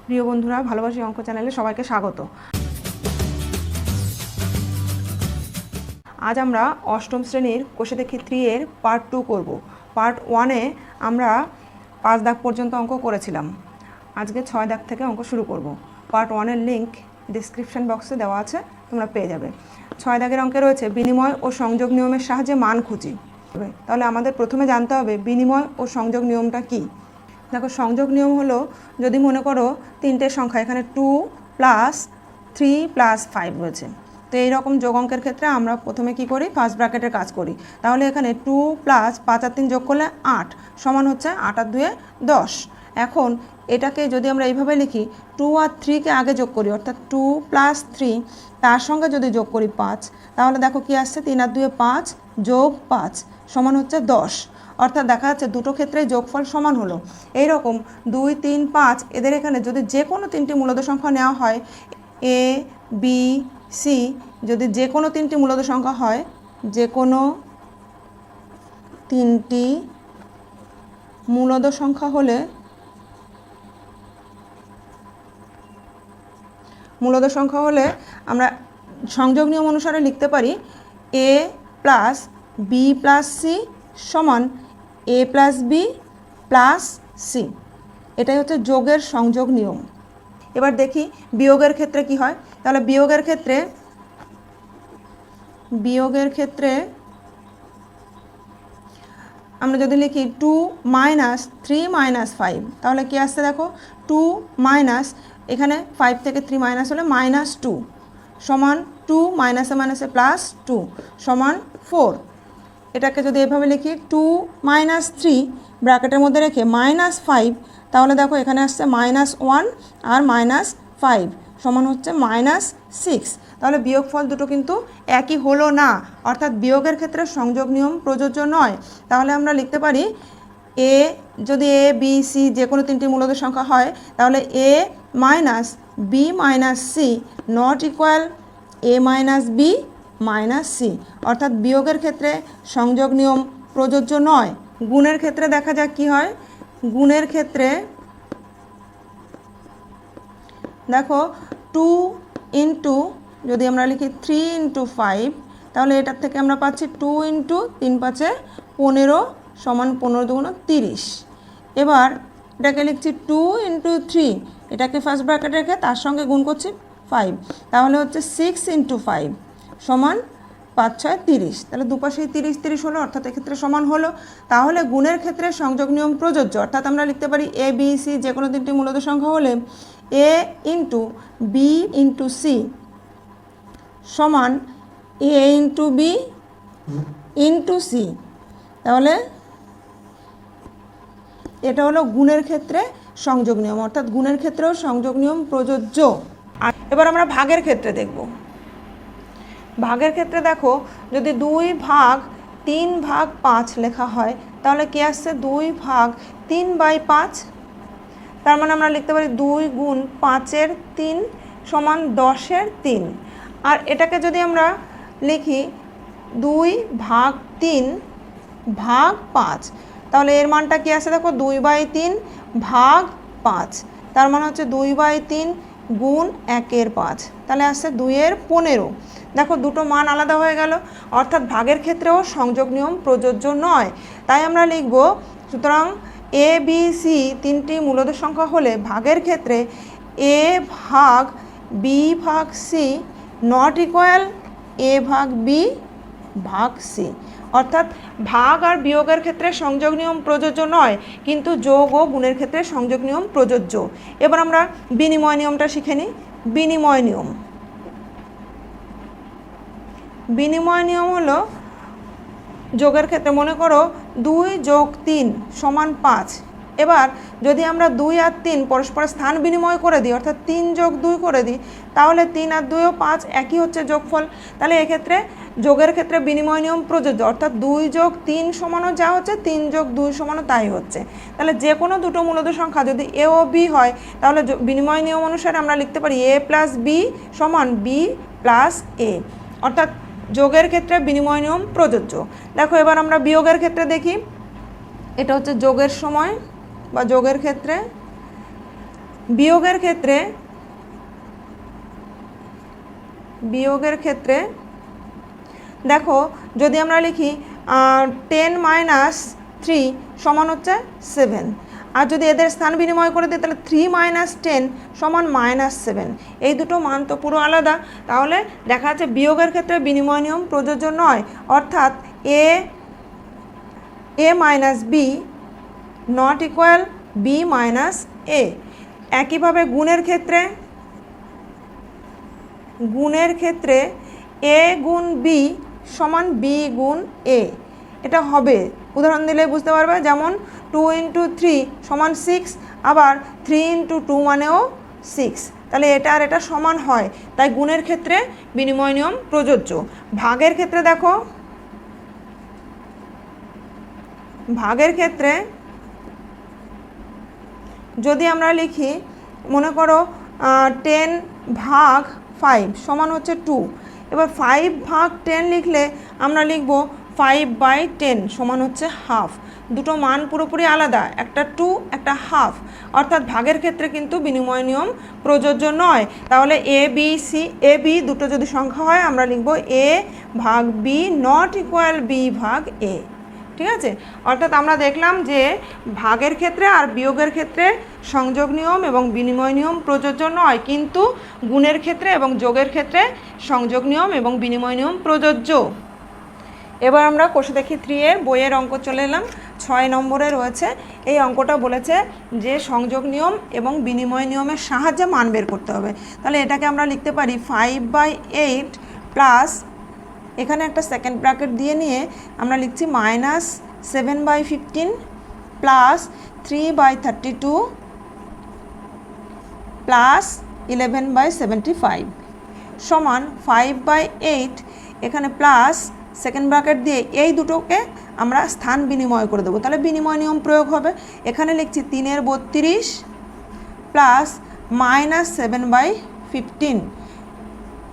প্রিয় বন্ধুরা, ভালোবাসি অঙ্ক চ্যানেলে সবাইকে স্বাগত। আজ আমরা অষ্টম শ্রেণীর কোষে দেখি 3 এর পার্ট 2 করব। পার্ট 1-এ আমরা 5 দাগ পর্যন্ত অঙ্ক করেছিলাম। আজকে 6 দাগ থেকে অঙ্ক শুরু করব। পার্ট 1-এর লিঙ্ক ডেসক্রিপশন বক্সে দেওয়া আছে, তোমরা পেয়ে যাবে। 6 দাগের অঙ্কে রয়েছে বিনিময় ও সংযোগ নিয়মের সাহায্যে মান খুঁজি। তাহলে আমাদের প্রথমে জানতে হবে বিনিময় ও সংযোগ নিয়মটা কি। দেখো, সংযোগ নিয়ম হলো, যদি মনে করো 3টে সংখ্যা, এখানে 2 + 3 + 5 রয়েছে, তো এইরকম যোগ অঙ্কের ক্ষেত্রে আমরা প্রথমে কি করি, ফার্স্ট ব্র্যাকেটের কাজ করি। তাহলে এখানে 2 + 5 আর 3 যোগ করলে 8 সমান হচ্ছে 8 আর 2 10। এখন এটাকে যদি আমরা এইভাবে লিখি, 2 আর 3কে আগে যোগ করি, অর্থাৎ 2 + 3, তার সঙ্গে যদি যোগ করি 5, তাহলে দেখো কি আসছে, 3 আর 2 5 যোগ 5 সমান হচ্ছে 10। অর্থাৎ দেখা যাচ্ছে দুটো ক্ষেত্রে যোগফল সমান হলো। এইরকম 2, 3, 5 এদের এখানে যদি যে কোনো 3টি মূলদ সংখ্যা নেওয়া হয়, এ, বি, সি, যদি যে কোনো 3টি মূলদ সংখ্যা হয়, যে কোনো 3টি মূলদ সংখ্যা হলে আমরা সংযোগ নিয়ম অনুসারে লিখতে পারি a + b + c সমান a + b + c। এটাই হচ্ছে যোগের সংযোগ নিয়ম। এবার দেখি বিয়োগের ক্ষেত্রে কি হয়। তাহলে বিয়োগের ক্ষেত্রে আমরা যদি লিখি 2 - 3 - 5, তাহলে কি আসছে দেখো, 2 মাইনাস, এখানে 5 থেকে 3 মাইনাস হলে -2 সমান 2 মাইনাসে মাইনাসে +2 সমান 4। এটাকে যদি এভাবে লিখি 2 - 3 ব্র্যাকেটের মধ্যে রেখে -5, তাহলে দেখো এখানে আসছে -1 আর -5 সমান হচ্ছে -6। তাহলে বিয়োগফল দুটো কিন্তু একই হলো না, অর্থাৎ বিয়োগের ক্ষেত্রে সংযোগ নিয়ম প্রযোজ্য নয়। তাহলে আমরা লিখতে পারি এ, যদি এ, বি, সি যে কোনো 3টি মূলদ সংখ্যা হয়, তাহলে a - b - c not equal a - b - c, অর্থাৎ বিয়োগের ক্ষেত্রে সংযোগ নিয়ম প্রযোজ্য নয়। গুণের ক্ষেত্রে দেখা যাক কি হয়। গুণের ক্ষেত্রে দেখো 2 ইন্টু, যদি আমরা লিখি 3 × 5, তাহলে এটার থেকে আমরা পাচ্ছি 2 × 3 × 5 = 15 সমান 15 × 2 = 30। এবার এটাকে লিখছি 2 × 3, এটাকে ফার্স্ট ব্র্যাকেটে রেখে তার সঙ্গে গুণ করছি 5, তাহলে হচ্ছে 6 × 5 সমান 5 × 6 = 30। তাহলে দুপাশেই 30 30 হলো, অর্থাৎ এক্ষেত্রে সমান হলো। তাহলে গুণের ক্ষেত্রে সংযোগ নিয়ম প্রযোজ্য, অর্থাৎ আমরা লিখতে পারি এ, বি, সি যে কোনো 3টি মূলদ সংখ্যা হলে a × b × c সমান a × b × c। তাহলে এটা হলো গুণের ক্ষেত্রে সংযোগ নিয়ম, অর্থাৎ গুণের ক্ষেত্রেও সংযোগ নিয়ম প্রযোজ্য। আর এবার আমরা ভাগের ক্ষেত্রে দেখব। ভাগের ক্ষেত্রে দেখো, যদি 2/3/5 লেখা হয়, তাহলে কি আসছে, 2/3/5, তার মানে আমরা লিখতে পারি 2 × 5 = 3 সমান 10 × 3। আর এটাকে যদি আমরা লিখি 2/3/5, তাহলে এর মানটা কি আসে দেখো, 2/3/5, তার মানে হচ্ছে 2/3 × 1/5, তাহলে আসছে 2/15। দেখো দুটো মান আলাদা হয়ে গেল, অর্থাৎ ভাগের ক্ষেত্রেও সংযোগ নিয়ম প্রযোজ্য নয়। তাই আমরা লিখব, সুতরাং এ, বি, সি 3টি মূলদ সংখ্যা হলে ভাগের ক্ষেত্রে a/b/c নট ইকুয়াল a/b/c, অর্থাৎ ভাগ আর বিয়োগের ক্ষেত্রে সংযোগ নিয়ম প্রযোজ্য নয়, কিন্তু যোগ ও গুণের ক্ষেত্রে সংযোগ নিয়ম প্রযোজ্য। এবার আমরা বিনিময় নিয়মটা শিখে নিই। বিনিময় নিয়ম হলো, যোগের ক্ষেত্রে মনে করো 2 + 3 = 5। এবার যদি আমরা 2 আর 3 পরস্পরের স্থান বিনিময় করে দিই, অর্থাৎ 3 + 2 করে দিই, তাহলে 3 আর 2 = 5, একই হচ্ছে যোগফল। তাহলে এক্ষেত্রে যোগের ক্ষেত্রে বিনিময় নিয়ম প্রযোজ্য, অর্থাৎ 2 + 3 সমানও যা হচ্ছে, 3 + 2 সমানও তাই হচ্ছে। তাহলে যে কোনো দুটো মূলদ সংখ্যা যদি এ ও বি হয়, তাহলে বিনিময় নিয়ম অনুসারে আমরা লিখতে পারি a + b সমান b + a, অর্থাৎ যোগের ক্ষেত্রে বিনিময় নিয়ম প্রযোজ্য। দেখো এবার আমরা বিয়োগের ক্ষেত্রে দেখি। এটা হচ্ছে যোগের সময় বা যোগের ক্ষেত্রে বিয়োগের ক্ষেত্রে দেখো যদি আমরা লিখি 10 - 3 সমান হচ্ছে 7, আর যদি এদের স্থান বিনিময় করে দিই তাহলে 3 - 10 সমান -7। এই দুটো মান তো পুরো আলাদা, তাহলে দেখা যাচ্ছে বিয়োগের ক্ষেত্রে বিনিময় নিয়ম প্রযোজ্য নয়, অর্থাৎ a - b not equal b - a। একইভাবে গুণের ক্ষেত্রে a গুণ b সমান b গুণ a, এটা হবে। উদাহরণ দিলে বুঝতে পারবে, যেমন 2 × 3 সমান 6, আবার 3 × 2 মানেও 6, তাহলে এটা আর এটা সমান হয়, তাই গুণের ক্ষেত্রে বিনিময় নিয়ম প্রযোজ্য। ভাগের ক্ষেত্রে দেখো, ভাগের ক্ষেত্রে যদি আমরা লিখি, মনে করো 10 ভাগ 5 সমান হচ্ছে 2, এবার 5 ভাগ 10 লিখলে আমরা লিখব 5/10 সমান হচ্ছে হাফ। দুটো মান পুরোপুরি আলাদা, একটা 2 একটা হাফ, অর্থাৎ ভাগের ক্ষেত্রে কিন্তু বিনিময় নিয়ম প্রযোজ্য নয়। তাহলে এ বি দুটো যদি সংখ্যা হয় আমরা লিখব a ভাগ b নট ইকুয়াল b ভাগ a। ঠিক আছে, অর্থাৎ আমরা দেখলাম যে ভাগের ক্ষেত্রে আর বিয়োগের ক্ষেত্রে সংযোগ নিয়ম এবং বিনিময় নিয়ম প্রযোজ্য নয়, কিন্তু গুণের ক্ষেত্রে এবং যোগের ক্ষেত্রে সংযোগ নিয়ম এবং বিনিময় নিয়ম প্রযোজ্য। এবার আমরা কোষে দেখি 3 এর বইয়ের অঙ্ক চলে এলাম, 6 নম্বরে রয়েছে। এই অঙ্কটা বলেছে যে সংযোগ নিয়ম এবং বিনিময় নিয়মের সাহায্যে মান বের করতে হবে। তাহলে এটাকে আমরা লিখতে পারি 5/8 প্লাস, এখানে একটা সেকেন্ড ব্র্যাকেট দিয়ে নিয়ে আমরা লিখছি -7/15 প্লাস 3/32 প্লাস 11/75 সমান 5/8, এখানে প্লাস সেকেন্ড ব্র্যাকেট দিয়ে এই দুটোকে আমরা স্থান বিনিময় করে দেবো, তাহলে বিনিময় নিয়ম প্রয়োগ হবে। এখানে লিখছি 3/32 প্লাস -7/15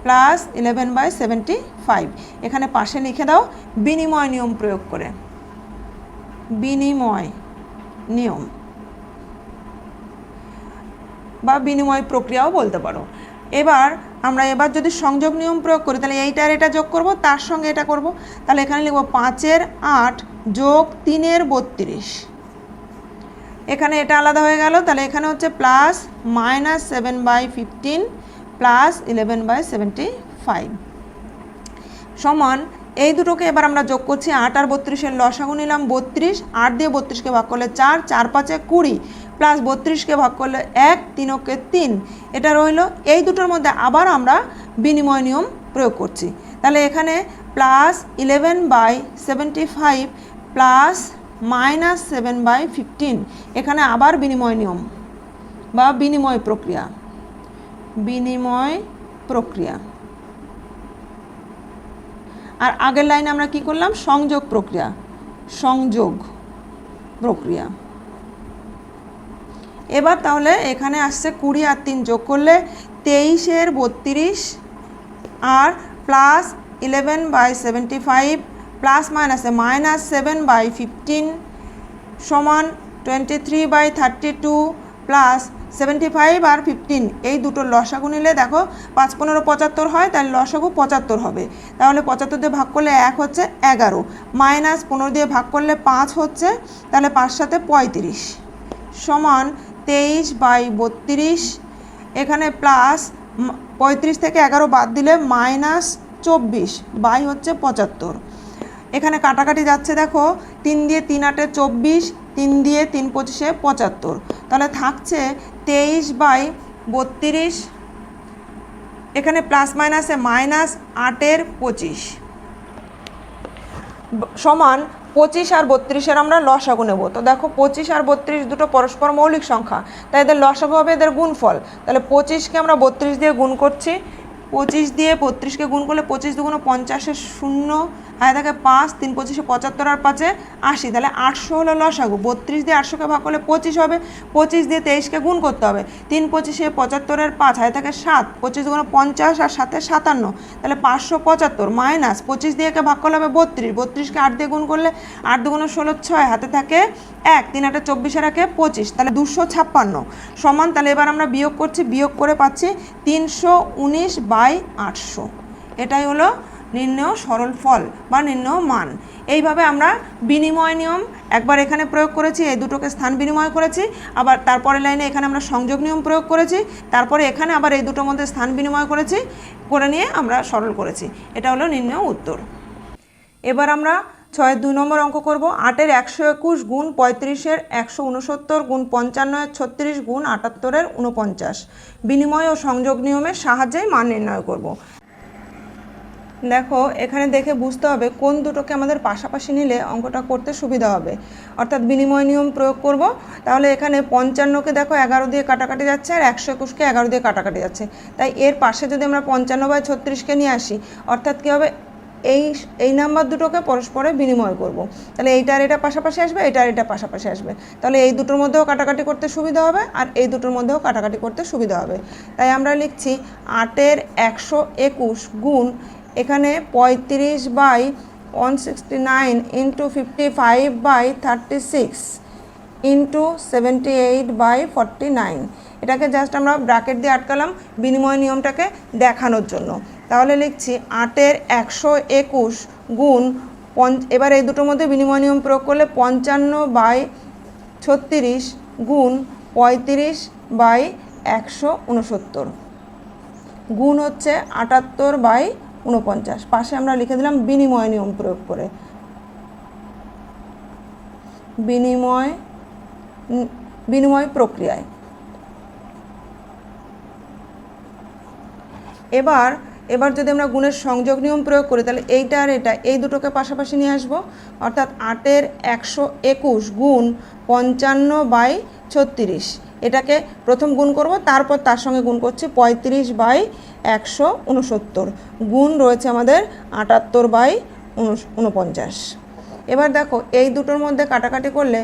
প্লাস 11/75, এখানে পাশে লিখে দাও বিনিময় নিয়ম প্রয়োগ করে, বিনিময় নিয়ম বা বিনিময় প্রক্রিয়াও বলতে পারো। এবার যদি সংযোগ নিয়ম প্রয়োগ করি তাহলে এইটা আর এটা যোগ করব, তার সঙ্গে এটা করব, তাহলে এখানে লিখব 5/8 যোগ 3/32, এখানে এটা আলাদা হয়ে গেল, তাহলে এখানে হচ্ছে প্লাস -7/15 প্লাস 11/75 সমান, এই দুটোকে এবার আমরা যোগ করছি। 8 আর 32-এর লসাগু নিলাম 32, 8 দিয়ে 32কে ভাগ করলে 4, 4 × 5 = 20 প্লাস 32কে ভাগ করলে 1, 3 × 3, এটা রইল। এই দুটোর মধ্যে আবার আমরা বিনিময় নিয়ম প্রয়োগ করছি, তাহলে এখানে প্লাস 11/75 প্লাস -7/15, এখানে আবার বিনিময় নিয়ম বা বিনিময় প্রক্রিয়া। আর আগের লাইনে আমরা কি করলাম, সংযোগ প্রক্রিয়া। এবার তাহলে এখানে আসছে 20 আর 3 যোগ করলে 23/32 আর প্লাস 11/75 প্লাস মাইনাসে -7/15 সমান 23/32 প্লাস 75 আর 15, এই দুটোর লসাগু নিলে দেখো 5 × 15 = 75 হয়, তাহলে লসাগু 75 হবে। তাহলে 75 দিয়ে ভাগ করলে 1 হচ্ছে 11, মাইনাস 15 দিয়ে ভাগ করলে 5 হচ্ছে, তাহলে 5 × 7 = 35 সমান 23/32, এখানে প্লাস 35 থেকে 11 বাদ দিলে -24 বাই হচ্ছে 75, এখানে কাটাকাটি যাচ্ছে, দেখো 3 দিয়ে 3 × 8 = 24, 3 দিয়ে 3 × 25 = 75, তাহলে থাকছে 23/32, এখানে প্লাস মাইনাসে -8/25 সমান 25 আর 32-এর আমরা লসাগু নেব। তো দেখো 25 আর 32 দুটো পরস্পর মৌলিক সংখ্যা, তাই এদের লসাগু হবে এদের গুণফল। তাহলে 25কে আমরা 32 দিয়ে গুণ করছি, 25 দিয়ে 32কে গুণ করলে 25 × 2 = 50, 0 হাতে থাকে 5, 3 25 75 আর 5 80, তাহলে 800 হলো লসাগু। 32 দিয়ে 800কে ভাগ করলে 25 হবে, 25 দিয়ে 23কে গুণ করতে হবে। 3 25 75 এর 5, হাতে থাকে 7, 25 গুণ 50 আর 7 57, তাহলে 575 মাইনাস 25 দিয়ে একে ভাগ করলে হবে 32, 32কে 8 দিয়ে গুণ করলে 8 দুগুণ 16 6, হাতে থাকে 1, 3 8 24 আর 1 25, তাহলে 256 সমান। তাহলে এবার আমরা বিয়োগ করছি, বিয়োগ করে পাচ্ছি 319/800। এটাই হলো নির্ণেয় সরল ফল বা নির্ণেয় মান। এইভাবে আমরা বিনিময় নিয়ম একবার এখানে প্রয়োগ করেছি, এই দুটোকে স্থান বিনিময় করেছি, আবার তারপরে লাইনে এখানে আমরা সংযোগ নিয়ম প্রয়োগ করেছি, তারপরে এখানে আবার এই দুটোর মধ্যে স্থান বিনিময় করেছি, করে নিয়ে আমরা সরল করেছি। এটা হলো নির্ণেয় উত্তর। এবার আমরা 6 2 নম্বর অঙ্ক করব। 8 এর 121 গুণ 35 এর 169 গুণ 55 এর 36 গুণ 78 এর 49 বিনিময় ও সংযোগ নিয়মের সাহায্যে মান নির্ণয় করব। দেখো এখানে দেখে বুঝতে হবে কোন দুটোকে আমাদের পাশাপাশি নিলে অঙ্কটা করতে সুবিধা হবে, অর্থাৎ বিনিময় নিয়ম প্রয়োগ করব। তাহলে এখানে 55কে দেখো 11 দিয়ে কাটাকাটি যাচ্ছে, আর 121কে 11 দিয়ে কাটাকাটি যাচ্ছে, তাই এর পাশে যদি আমরা 55/36কে নিয়ে আসি, অর্থাৎ কী হবে, এই নাম্বার দুটোকে পরস্পরে বিনিময় করব। তাহলে এইটার এটা পাশাপাশি আসবে, এটার এটা পাশাপাশি আসবে, তাহলে এই দুটোর মধ্যেও কাটাকাটি করতে সুবিধা হবে আর এই দুটোর মধ্যেও কাটাকাটি করতে সুবিধা হবে। তাই আমরা লিখছি 8 এর 121 গুণ এখানে 35/169 ইন্টু 55/36 ইন্টু 78/49। এটাকে জাস্ট আমরা ব্র্যাকেট দিয়ে আটকালাম বিনিময় নিয়মটাকে দেখানোর জন্য। তাহলে লিখছি 8 এর 121 গুণ, এবার এই দুটোর মধ্যে বিনিময় নিয়ম প্রয়োগ করলে 55/36 গুণ 35/169 গুণ হচ্ছে 78/49। পাশে আমরা লিখে দিলাম বিনিময় নিয়ম প্রয়োগ করে, বিনিময় প্রক্রিয়ায়। এবার যদি আমরা গুণের সংযোগ নিয়ম প্রয়োগ করি, তাহলে এইটা আর এটা এই দুটোকে পাশাপাশি নিয়ে আসবো, অর্থাৎ 8 এর 121 গুণ 55/36, এটাকে প্রথম গুণ করব, তারপর তার সঙ্গে গুণ করছি 35/169, গুণ রয়েছে আমাদের 78/49। এবার দেখো এই দুটোর মধ্যে কাটাকাটি করলে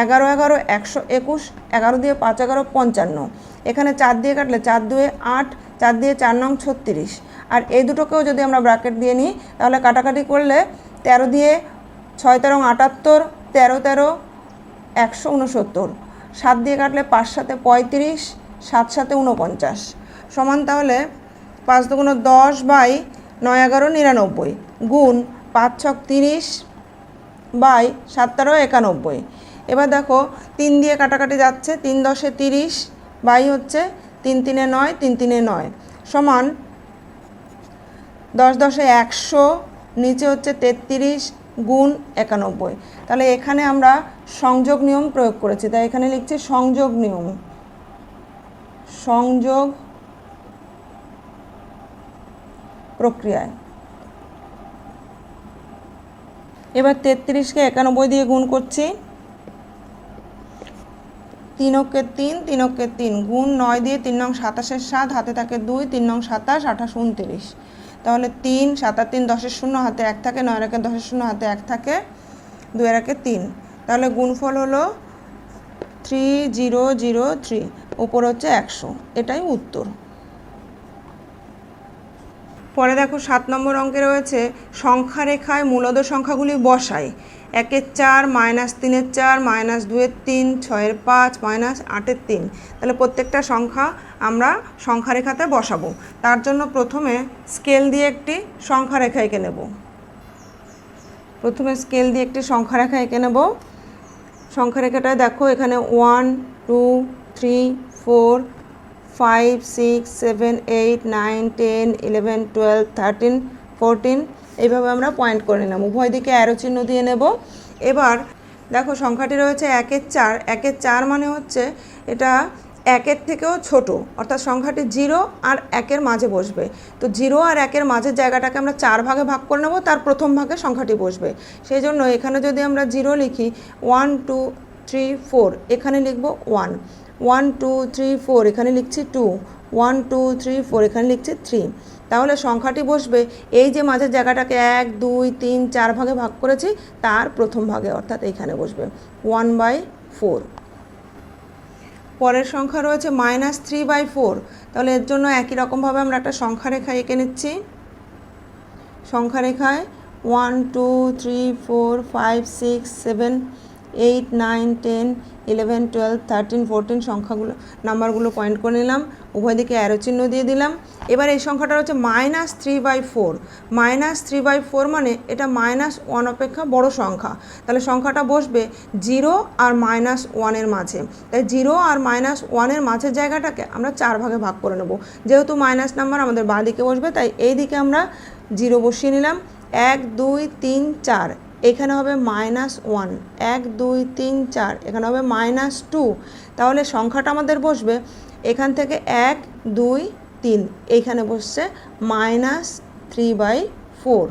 11 11 121, 11 দিয়ে 5 11 55, এখানে 4 দিয়ে কাটলে 4 2 8, 4 দিয়ে 4 নং 36, আর এই দুটোকেও যদি আমরা ব্র্যাকেট দিয়ে নিই তাহলে কাটাকাটি করলে 13 দিয়ে 6 13 78, 13 13 169, 7 দিয়ে কাটলে 5 7 35, 7 7 49 সমান। তাহলে 5 2 10/9 11 99 গুণ 5 6 30/7 13 91। এবার দেখো 3 দিয়ে কাটাকাটি যাচ্ছে, 3 10 30 বাই হচ্ছে 3 3 9, 3 3 9 সমান 10 10 100, নিচে হচ্ছে 33 গুণ 91। তাহলে এখানে আমরা সংযোগ নিয়ম প্রয়োগ করেছি, তাই এখানে লিখছি সংযোগ নিয়ম, সংযোগ প্রক্রিয়ায়। এবার 33কে 91 দিয়ে গুণ করছি, 3 অক্ষে 3, 3 অক্ষে 3 গুণ 9 দিয়ে 3 নং 27 7, হাতে থাকে 2, 3 নং 27 28 29, তাহলে 3 7 3 10 0, হাতে 1 থাকে, 9 একে 10 0, হাতে 1 থাকে, 2 একে 3, তাহলে গুণফল হলো 3003, উপর হচ্ছে 100। এটাই উত্তর। পরে দেখো 7 নম্বর অঙ্কে রয়েছে সংখ্যা রেখায় মূলদ সংখ্যাগুলি বসাই। 1 এর 4, -3 এর 4, -2 এর 3, 6 এর 5, -8 এর 3। তাহলে প্রত্যেকটা সংখ্যা আমরা সংখ্যা রেখাতে বসাবো। তার জন্য প্রথমে স্কেল দিয়ে একটি সংখ্যা রেখা এঁকে নেব। সংখ্যা রেখাটায় দেখো এখানে 1 2 3 4 5 6 7 8 9 10 11 12 13 14 এইভাবে আমরা পয়েন্ট করে নিলাম, উভয় দিকে অ্যারো চিহ্ন দিয়ে নেব। এবার দেখো সংখ্যাটি রয়েছে 1 এর 4, 1 এর 4 মানে হচ্ছে এটা 1 এর থেকেও ছোট, অর্থাৎ সংখ্যাটি 0 আর 1 এর মাঝে বসবে। তো 0 আর 1 এর মাঝের জায়গাটাকে আমরা 4 ভাগে ভাগ করে নেব, তার প্রথম ভাগে সংখ্যাটি বসবে। সেই জন্য এখানে যদি আমরা 0 লিখি, 1 2 3 4 এখানে লিখব 1, 1 2 3 4 এখানে লিখছি 2, 1 2 3 4 এখানে লিখছি 3। তাহলে সংখ্যাটি বসবে এই যে মাঝের জায়গাটাকে 1 2 3 4 ভাগে ভাগ করেছি তার প্রথম ভাগে, অর্থাৎ এইখানে বসবে 1/4। পরের সংখ্যা রয়েছে -3/4। তাহলে এর জন্য একই রকমভাবে আমরা একটা সংখ্যা রেখা এঁকে নিচ্ছি। সংখ্যা রেখায় 1 2 3 4 5 6 7 8 9 10 11 12 13 14 সংখ্যাগুলো নাম্বারগুলো পয়েন্ট করে নিলাম, উভয় দিকে অ্যারো চিহ্ন দিয়ে দিলাম। এবার এই সংখ্যাটা হচ্ছে -3/4। -3/4 মানে এটা -1 অপেক্ষা বড় সংখ্যা, তাহলে সংখ্যাটা বসবে 0 আর -1 মাঝে। তাই 0 আর -1 মাঝের জায়গাটাকে আমরা 4 ভাগে ভাগ করে নেব। যেহেতু মাইনাস নাম্বার আমাদের বাঁ দিকে বসবে, তাই এই দিকে আমরা 0 বসিয়ে নিলাম। 1 2 3 4 এখানে হবে -1, 1 2 3 4 এখানে হবে -2। তাহলে সংখ্যাটা আমাদের বসবে এখান থেকে 1 2 3 এইখানে বসছে -3/4।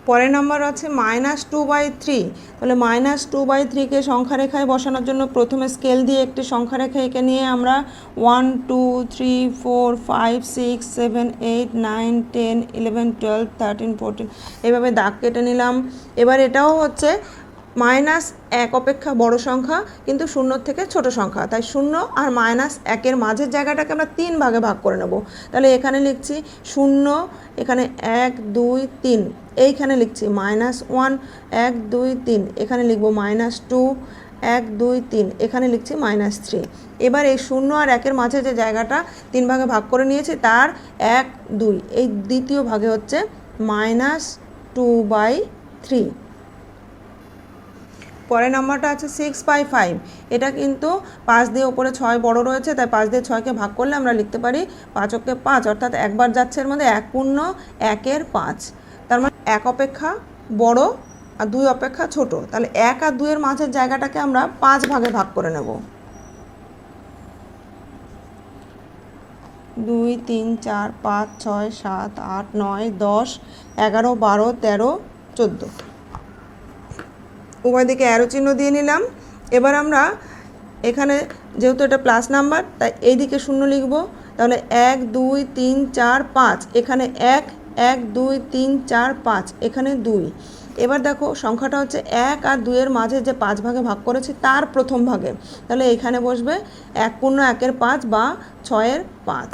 পরের নাম্বার আছে -2/3। তাহলে -2/3কে সংখ্যা রেখায় বসানোর জন্য প্রথমে স্কেল দিয়ে একটি সংখ্যা রেখা এঁকে নিয়ে আমরা 1 2 3 4 5 6 7 8 9 10 11 12 13 14 এইভাবে দাগ কেটে নিলাম। এবার এটাও হচ্ছে -1 অপেক্ষা বড় সংখ্যা কিন্তু 0 থেকে ছোট সংখ্যা, তাই 0 আর -1 মাঝের জায়গাটাকে আমরা 3 ভাগে ভাগ করে নেব। তাহলে এখানে লিখছি 0, এখানে 1 2 3, এইখানে লিখছি -1 1 2 3, এখানে লিখব -2 1 2 3, এখানে লিখছি -3। এবার এই 0 আর 1 মাঝে যে জায়গাটা 3 ভাগে ভাগ করে নিয়েছি তার 1 2 এই দ্বিতীয় ভাগে হচ্ছে -2/3। পরের নাম্বারটা আছে 6/5। এটা কিন্তু 5 দিয়ে ওপরে 6 বড় রয়েছে, তাই 5 দিয়ে 6কে ভাগ করলে আমরা লিখতে পারি 5 × 5, অর্থাৎ একবার যাচ্ছে এর মধ্যে 1 পূর্ণ 1-এর 5। তার মানে 1 অপেক্ষা বড় আর 2 অপেক্ষা ছোট। তাহলে 1 আর 2 এর মাঝের জায়গাটাকে আমরা 5 ভাগে ভাগ করে নেব। 2 3 4 5 6 7 8 9 10 11 12 13 14 উভয় দিকে অ্যারো চিহ্ন দিয়ে নিলাম। এবার আমরা এখানে যেহেতু এটা প্লাস নাম্বার তাই এই দিকে 0 লিখব। তাহলে 1 2 3 4 5 এখানে 1 1 2 3 4 5 এখানে 2। এবার দেখো সংখ্যাটা হচ্ছে 1 আর 2 এর মাঝে যে 5 ভাগে ভাগ করেছি তার প্রথম ভাগে, তাহলে এখানে বসবে 1 পূর্ণ 1-এর 5 বা 6-এর 5।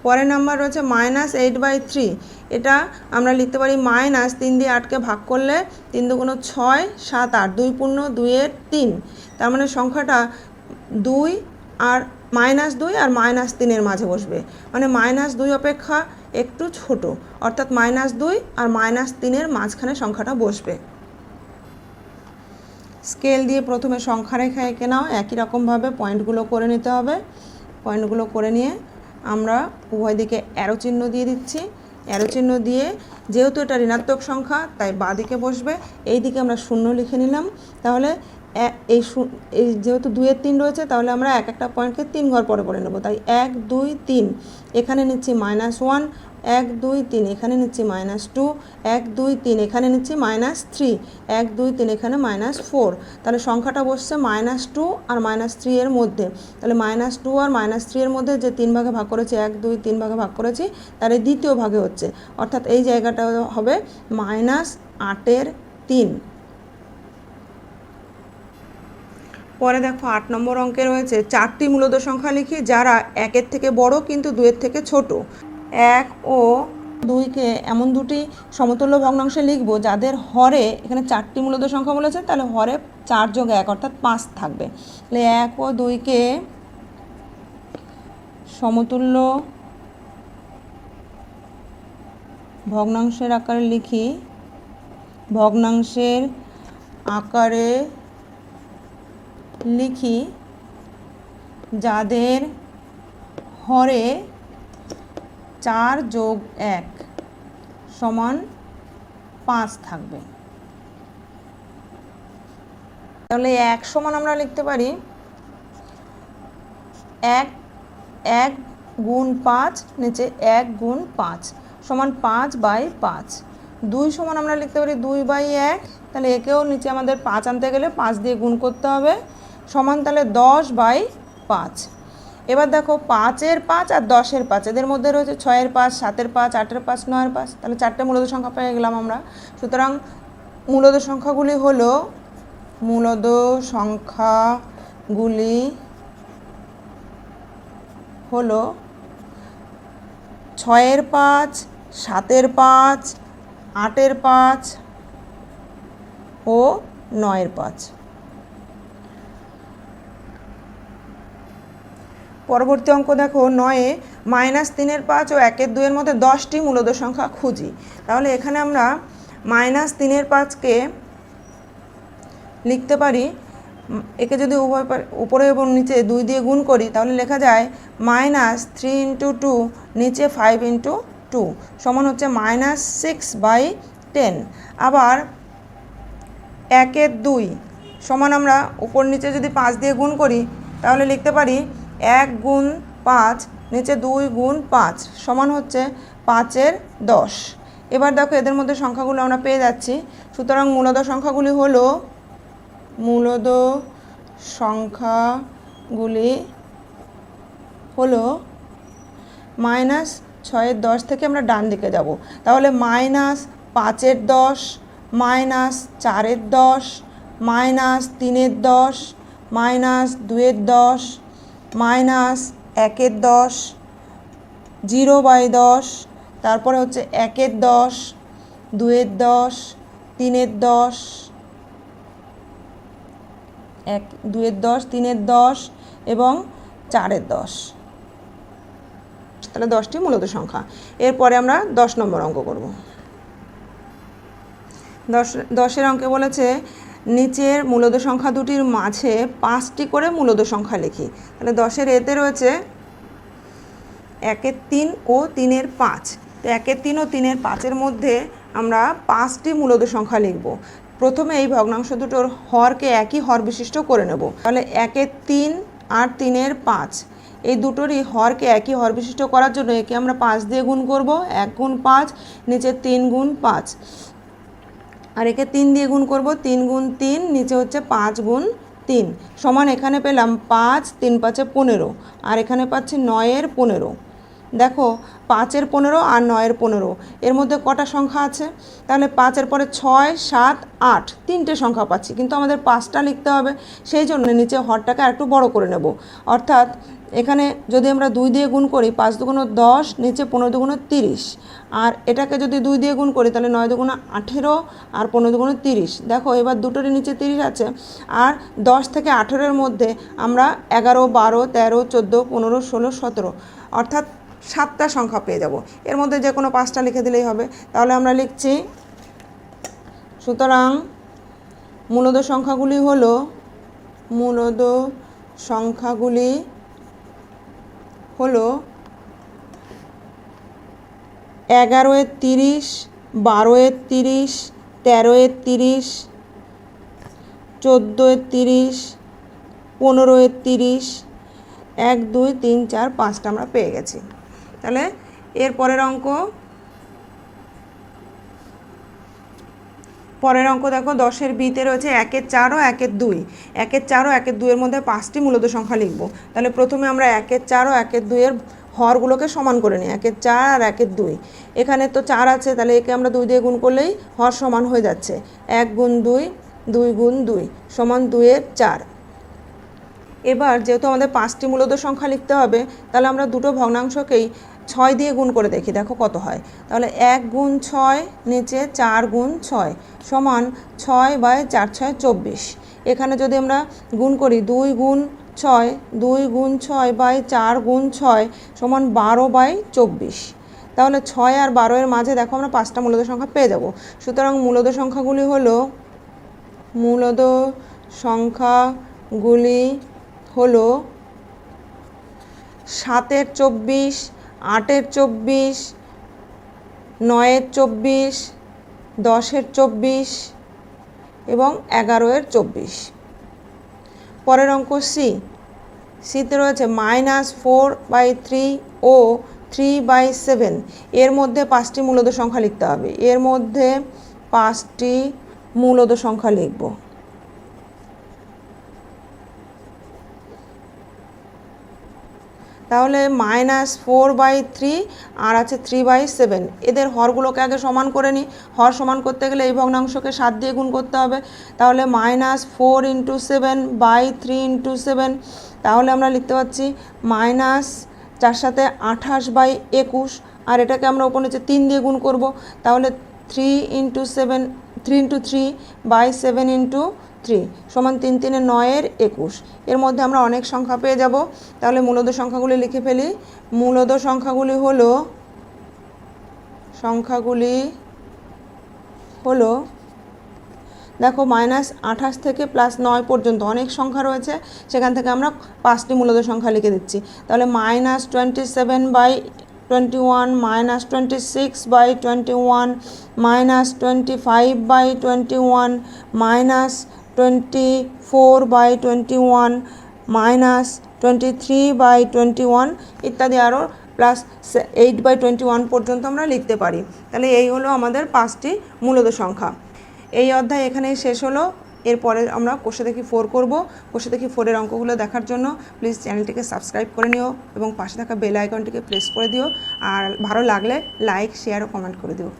পরের নাম্বার রয়েছে -8/3। এটা আমরা লিখতে পারি -3 দিয়ে 8কে ভাগ করলে 3 দুগুণ 6 7 8 2 পূর্ণ 2-এর 3। তার মানে সংখ্যাটা 2 আর -2 আর -3 এর মাঝে বসবে, মানে -2 অপেক্ষা একটু ছোট, অর্থাৎ -2 আর -3 এর মাঝখানে সংখ্যাটা বসবে। স্কেল দিয়ে প্রথমে সংখ্যা রেখা এঁকে নাও, একই রকমভাবে পয়েন্টগুলো করে নিতে হবে। পয়েন্টগুলো করে নিয়ে আমরা উভয় দিকে অ্যারো চিহ্ন দিয়ে দিচ্ছি। অ্যারো চিহ্ন দিয়ে যেহেতু এটা ঋণাত্মক সংখ্যা তাই বাঁ দিকে বসবে, এই দিকে আমরা 0 লিখে নিলাম। তাহলে এই যেহেতু 2 এর 3 রয়েছে তাহলে আমরা এক একটা পয়েন্টকে 3 ঘর পরে পরে নেব। তাই 1 2 3 এখানে নিচ্ছি -1, 1 2 3 এখানে নিচ্ছি -2, 1 2 3 এখানে নিচ্ছি -3, 1 2 3 এখানে -4। তাহলে সংখ্যাটা বসছে -2 আর -3 এর মধ্যে। তাহলে -2 আর -3 এর মধ্যে যে 3 ভাগে ভাগ করেছি, 1 2 3 ভাগে ভাগ করেছি তার এই দ্বিতীয় ভাগে হচ্ছে, অর্থাৎ এই জায়গাটা হবে -8-এর 3। পরে দেখো 8 নম্বর অঙ্কে রয়েছে 4টি মূলদ সংখ্যা লিখি যারা 1-এর থেকে বড় কিন্তু 2-এর থেকে ছোট। 1 ও 2কে এমন দুটি সমতুল্য ভগ্নাংশে লিখব যাদের হরে, এখানে 4টি মূলদ সংখ্যা বলেছে তাহলে হরে 4 যোগ 1 অর্থাৎ 5 থাকবে। তাহলে 1 ও 2কে সমতুল্য ভগ্নাংশের আকারে লিখি, ভগ্নাংশের আকারে লিখি যাদের হরে 4 যোগ 1 সমান 5 থাকবে। তাহলে 1 সমান আমরা লিখতে পারি 1 গুণ 5 নিচে 1 গুণ 5 সমান 5/5। 2 সমান আমরা লিখতে পারি 2/1। তাহলে একেও নিচে আমাদের 5 আনতে গেলে 5 দিয়ে গুণ করতে হবে, সমান তাহলে 10/5। এবার দেখো 5-এর 5 আর 10-এর 5, এদের মধ্যে রয়েছে 6-এর 5, 7-এর 5, 8-এর 5, 9-এর 5, তাহলে 4টে মূলদ সংখ্যা পেয়ে গেলাম আমরা। সুতরাং মূলদ সংখ্যাগুলি হলো মূলদ সংখ্যাগুলি হলো 6-এর 5, 7-এর 5, 8-এর 5 ও 9-এর 5। পরবর্তী অঙ্ক দেখো 9-এ -3-এর 5 ও 1-এর 2-এর মধ্যে 10টি মূলদ সংখ্যা খুঁজি। তাহলে এখানে আমরা -3-এর 5কে লিখতে পারি, একে যদি উপরে এবং নিচে 2 দিয়ে গুণ করি তাহলে লেখা যায় -3 × 2 নিচে 5 × 2 সমান হচ্ছে -6/10। আবার 1-এর 2 সমান আমরা উপর নিচে যদি 5 দিয়ে গুণ করি তাহলে লিখতে পারি 1 × 5 নিচে 2 × 5 সমান হচ্ছে 5-এর 10। এবার দেখো এদের মধ্যে সংখ্যাগুলো আমরা পেয়ে যাচ্ছি। সুতরাং মূলদ সংখ্যাগুলি হলো -6-এর 10 থেকে আমরা ডান দিকে যাব, তাহলে -5-এর 10, -4-এর 10, -3-এর 10, -2-এর 10, -1-এর 10, 0/10, তারপরে হচ্ছে 1-এর 10, 2-এর 10, 3-এর 10, 2-এর 10, 3-এর 10 এবং 4-এর 10। তাহলে 10টি মূলদ সংখ্যা। এরপরে আমরা 10 নম্বর অঙ্ক করব। 10-এর অঙ্কে বলেছে নিচের মূলদ সংখ্যা দুটির মাঝে 5টি করে মূলদ সংখ্যা লিখি। তাহলে 10-এর এতে রয়েছে 1-এর 3 ও 3-এর 5। তো 1-এর 3 ও 3-এর 5-এর মধ্যে আমরা 5টি মূলদ সংখ্যা লিখব। প্রথমে এই ভগ্নাংশ দুটোর হরকে একই হর বিশিষ্ট করে নেব। তাহলে 1-এর 3 আর 3-এর 5 এই দুটোরই হরকে একই হর বিশিষ্ট করার জন্য একে আমরা 5 দিয়ে গুণ করব। 1 × 5 নিচে 3 × 5, আর একে 3 দিয়ে গুণ করব। 3 × 3 নিচে হচ্ছে 5 × 3 সমান এখানে পেলাম 5, 3 × 5 = 15, আর এখানে পাচ্ছি 9-এর 15। দেখো 5-এর 15 আর 9-এর 15 এর মধ্যে কটা সংখ্যা আছে? তাহলে 5-এর পরে 6, 7, 8 তিনটে সংখ্যা পাচ্ছি, কিন্তু আমাদের 5টা লিখতে হবে। সেই জন্য নিচে হরটাকে একটু বড় করে নেব। অর্থাৎ এখানে যদি আমরা 2 দিয়ে গুণ করি 5 × 2 = 10, নিচে 15 × 2 = 30, আর এটাকে যদি 2 দিয়ে গুণ করি তাহলে 9 × 2 = 18 আর 15 × 2 = 30। দেখো এবার দুটোরই নিচে 30 আছে, আর 10 থেকে 18-এর মধ্যে আমরা 11, 12, 13, 14, 15, 16, 17 অর্থাৎ 7টা সংখ্যা পেয়ে যাব। এর মধ্যে যে কোনো 5টা লিখে দিলেই হবে। তাহলে আমরা লিখছি, সুতরাং মূলদ সংখ্যাগুলি হলো 11-এর 30, 12-এর 30, 13-এর 30, 14-এর 30, 15-এর 30, 1, 2, 3, 4, 5টা আমরা পেয়ে গেছি। তাহলে এর পরের অঙ্ক দেখো 10-এর বিতে রয়েছে 1-এর 4 ও 1-এর 2। 1-এর 4 ও 1-এর 2-এর মধ্যে 5টি মূলদ সংখ্যা লিখব। তাহলে প্রথমে আমরা 1-এর 4 ও 1-এর 2-এর হরগুলোকে সমান করে নিই। 1-এর 4 আর 1-এর 2, এখানে তো 4 আছে, তাহলে একে আমরা 2 দিয়ে গুণ করলেই হর সমান হয়ে যাচ্ছে। 1 × 2, 2 × 2 সমান 2-এর 4। এবার যেহেতু আমাদের 5টি মূলদ সংখ্যা লিখতে হবে, তাহলে আমরা দুটো ভগ্নাংশকেই 6 দিয়ে গুণ করে দেখি, দেখো কত হয়। তাহলে 1 × 6 নিচে 4 × 6 সমান 6/4, 6, 24। এখানে যদি আমরা গুণ করি 2 × 6, 2 × 6/4 × 6 সমান 12/24। তাহলে 6 আর 12-এর মাঝে দেখো আমরা 5টা মূলদ সংখ্যা পেয়ে যাব। সুতরাং মূলদ সংখ্যাগুলি হলো 7-এর 24, 8-এর 24, 9-এর 24, 10-এর 24 এবং 11-এর 24। পরের অঙ্ক সিতে রয়েছে -4/3 ও 3/7। এর মধ্যে 5টি মূলদ সংখ্যা লিখতে হবে। এর মধ্যে 5টি মূলদ সংখ্যা লিখব। তাহলে -4/3 আর আছে 3/7। এদের হরগুলোকে আগে সমান করে নিই। হর সমান করতে গেলে এই ভগ্নাংশকে 7 দিয়ে গুণ করতে হবে। তাহলে -4 × 7/3 × 7। তাহলে আমরা লিখতে পাচ্ছি -4 সাথে 28/21, আর এটাকে আমরা ওপর নিচে 3 দিয়ে গুণ করব। তাহলে 3 × 3/7 × 3 3 3 9 21। এর মধ্যে আমরা অনেক সংখ্যা পেয়ে যাব। তাহলে মূলদ সংখ্যাগুলি লিখে ফেলি। মূলদ সংখ্যাগুলি হলো দেখো -28 থেকে +9 পর্যন্ত অনেক সংখ্যা রয়েছে, সেখান থেকে আমরা 5টি মূলদ সংখ্যা লিখে দিচ্ছি। তাহলে -27/21, -26/21, -25/21, -24/21, -23/21 ইত্যাদি আরও +8/21 পর্যন্ত আমরা লিখতে পারি। তাহলে এই হলো আমাদের 5টি মূলদ সংখ্যা। এই অধ্যায় এখানেই শেষ হলো। এরপরে আমরা কোষে দেখি 4 করব। কোষে দেখি 4-এর অঙ্কগুলো দেখার জন্য প্লিজ চ্যানেলটিকে সাবস্ক্রাইব করে নিও এবং পাশে থাকা বেল আইকনটিকে প্রেস করে দিও। আর ভালো লাগলে লাইক, শেয়ার ও কমেন্ট করে দিও।